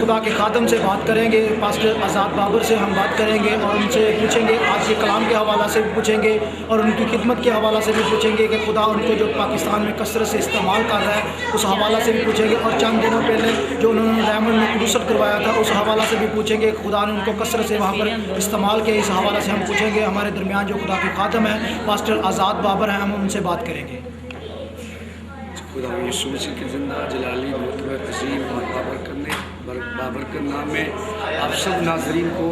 خدا کے خادم سے بات کریں گے، پاسٹر آزاد بابر سے ہم بات کریں گے اور ان سے پوچھیں گے آج کے کلام کے حوالہ سے بھی پوچھیں گے اور ان کی خدمت کے حوالہ سے بھی پوچھیں گے کہ خدا ان کو جو پاکستان میں کثرت سے استعمال کر رہا ہے اس حوالہ سے بھی پوچھیں گے، اور چند دنوں پہلے جو انہوں نے ڈائمنڈ میں کروسٹ کروایا تھا اس حوالہ سے بھی پوچھیں گے، خدا نے ان کو کثرت سے وہاں پر استعمال کیا، اس حوالہ سے ہم پوچھیں گے۔ ہمارے درمیان جو خدا کے خادم ہیں پاسٹر آزاد بابر ہیں، ہم ان سے بات کریں گے۔ خدا یسوع مسیح کے زندہ جلالی معتبر عظیم اور بابرکت نام میں آپ سب ناظرین کو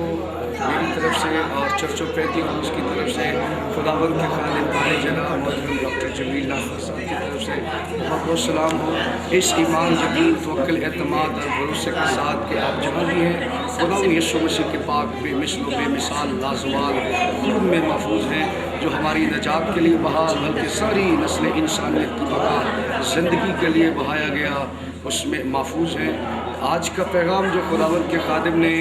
میری طرف سے اور چرچ و پیتی ہاؤس کی طرف سے خداوند کے خادم بھائی جناب محترم ڈاکٹر جمیل ناصر صاحب کی طرف سے بہت بہت سلام ہو۔ اس ایمان یقین توکل اعتماد اور بھروسے کے ساتھ کہ آپ جہاں بھی ہیں خداوند یسوع مسیح کے پاک بے مثل و بے مثال لازوال خون میں محفوظ ہیں، جو ہماری نجات کے لیے بہا بلکہ ساری نسل انسانیت کی بقا زندگی کے لیے بہایا گیا اس میں محفوظ ہیں۔ آج کا پیغام جو خداوند کے خادم نے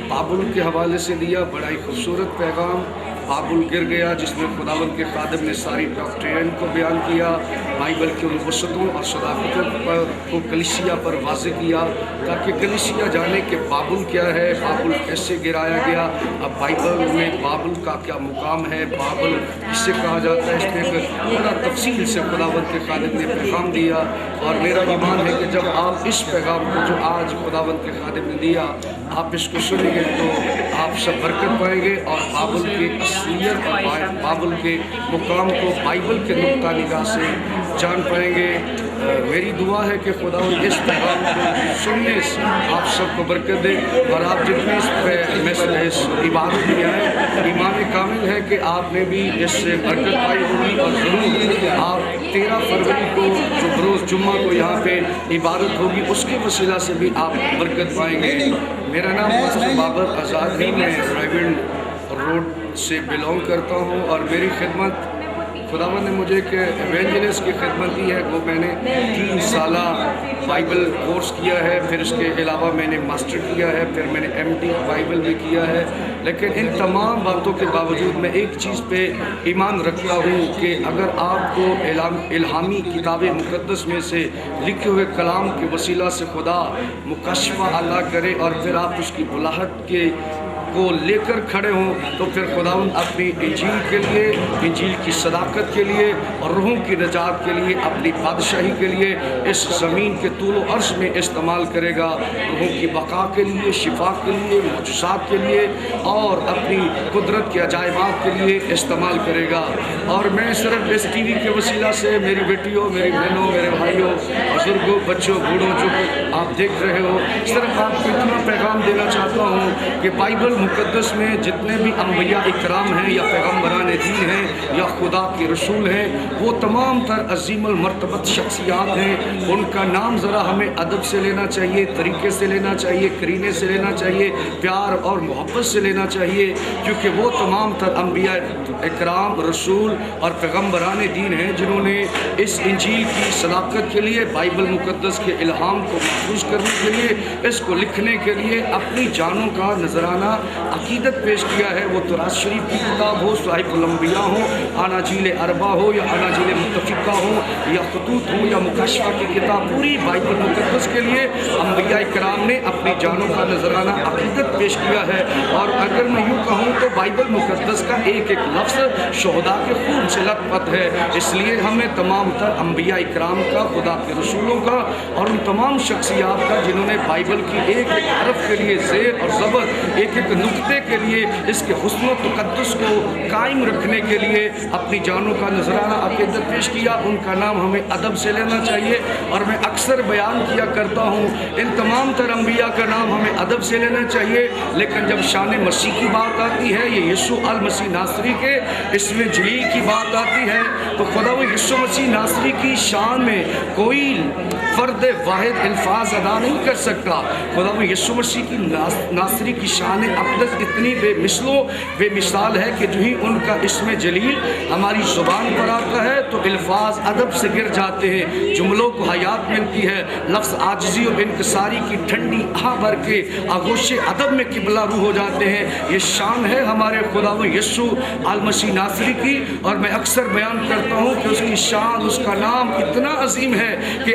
بابل کے حوالے سے دیا، بڑا ہی خوبصورت پیغام۔ بابل گر گیا جس میں خداوند کے خادم نے ساری ڈاکٹرین کو بیان کیا، بائبل کے ان وسعتوں اور صداقتوں کو کلیسیا پر واضح کیا تاکہ کلیسیا جانے کہ بابل کیا ہے، بابل کیسے گرایا گیا، اب بائبل میں بابل کا کیا مقام ہے، بابل کسے کہا جاتا ہے، اس میں بڑا تفصیل سے خداوند کے خادم نے پیغام دیا۔ اور میرا ایمان ہے کہ جب آپ اس پیغام کو جو آج خداوند کے خادم نے دیا آپ اس کو سنیں گے تو آپ سب برکت پائیں گے اور بابل کی اصلیت اور بابل کے مقام کو بائبل کے نقطہ نگاہ سے جان پائیں گے۔ میری دعا ہے کہ خداوند اس پیغام کو سننے سے آپ سب کو برکت دے، اور آپ جتنے اس عبادت میں آئے ایمان کامل ہے کہ آپ نے بھی اس سے برکت پائی ہوگی، اور ضرور آپ 13 فروری کو جو بروز جمعہ کو یہاں پہ عبادت ہوگی اس کے وسیلہ سے بھی آپ برکت پائیں گے۔ میرا نام پاسٹر بابر آزاد ہے، میں ڈرائیونگ روڈ سے بلونگ کرتا ہوں، اور میری خدمت خداوند نے مجھے ایک ایونجلسٹ کی خدمت دی ہے، وہ میں نے 3 سالہ بائبل کورس کیا ہے، پھر اس کے علاوہ میں نے ماسٹر کیا ہے، پھر میں نے MD بائبل بھی کیا ہے۔ لیکن ان تمام باتوں کے باوجود میں ایک چیز پہ ایمان رکھتا ہوں کہ اگر آپ کو الہامی کتاب مقدس میں سے لکھے ہوئے کلام کے وسیلہ سے خدا مکاشفہ عطا کرے اور پھر آپ اس کی بلاہٹ کو لے کر کھڑے ہوں تو پھر خداوند اپنی انجیل کے لیے، انجیل کی صداقت کے لیے اور روحوں کی نجات کے لیے، اپنی بادشاہی کے لیے اس زمین کے طول و عرض میں استعمال کرے گا، روحوں کی بقا کے لیے، شفا کے لیے، معجزات کے لیے اور اپنی قدرت کے عجائبات کے لیے استعمال کرے گا۔ اور میں صرف اس ٹی وی کے وسیلہ سے میری بیٹیوں، میری بہنوں، میرے بھائیوں، بزرگوں، بچوں، بوڑھوں جو آپ دیکھ رہے ہو، صرف آپ کو اتنا پیغام دینا چاہتا ہوں کہ بائبل مقدس میں جتنے بھی انبیاء اکرام ہیں یا پیغمبران دین ہیں یا خدا کے رسول ہیں، وہ تمام تر عظیم المرتبت شخصیات ہیں۔ ان کا نام ذرا ہمیں ادب سے لینا چاہیے، طریقے سے لینا چاہیے، کرینے سے لینا چاہیے، پیار اور محبت سے لینا چاہیے، کیونکہ وہ تمام تر انبیاء اکرام، رسول اور پیغمبران دین ہیں جنہوں نے اس انجیل کی صداقت کے لیے، بائبل مقدس کے الہام کو محفوظ کرنے کے لیے، اس کو لکھنے کے لیے اپنی جانوں کا نذرانہ عقیدت پیش کیا ہے۔ وہ تراث شریف کی کتاب ہو، صحائف الانبیاء ہو، اناجیل اربع ہو یا اناجیل متفقہ ہو یا خطوط ہو یا مکاشفہ کی کتاب، پوری بائبل مقدس کے لیے انبیاء کرام نے اپنی جانوں کا نذرانہ عقیدت پیش کیا ہے۔ اور اگر میں یوں کہوں تو بائبل مقدس کا ایک ایک لفظ شہداء کے خون سے لت پت ہے، اس لیے ہمیں تمام تر انبیاء کرام کا، خدا کے رسولوں کا اور ان تمام شخصیات کا جنہوں نے بائبل کی ایک ایک حرف کے لیے زیر اور زبر، ایک ایک نقطے کے لیے اس کے حسن و تقدس کو قائم رکھنے کے لیے اپنی جانوں کا نذرانہ عقیدت پیش کیا، ان کا نام ہمیں ادب سے لینا چاہیے۔ اور میں اکثر بیان کیا کرتا ہوں ان تمام تر انبیاء کا نام ہمیں ادب سے لینا چاہیے، لیکن جب شان مسیح کی بات آتی ہے، یہ یسوع المسیح ناصری کے اسم جلیل کی بات آتی ہے، تو خدا وہ یسوع مسیح ناصری کی شان میں کوئی فرد واحد الفاظ ادا نہیں کر سکتا۔ خدا وہ یسوع مسیح کی ناصری کی شان اقدس اتنی بے مثل و بے مثال ہے کہ جو ہی ان کا اسم جلیل ہماری زبان پر آتا ہے تو الفاظ ادب سے گر جاتے ہیں، جملوں کو حیات ملتی ہے، لفظ عاجزی اور انکساری کی ٹھنڈی آہ بھر کے آغوش ادب میں قبلہ روح ہو جاتے ہیں۔ یہ شان ہے ہمارے خدا و یسوع المسیح ناصری کی، اور میں اکثر بیان کرتا ہوں کہ اس کی شان، اس کا نام اتنا عظیم ہے کہ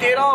13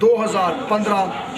2015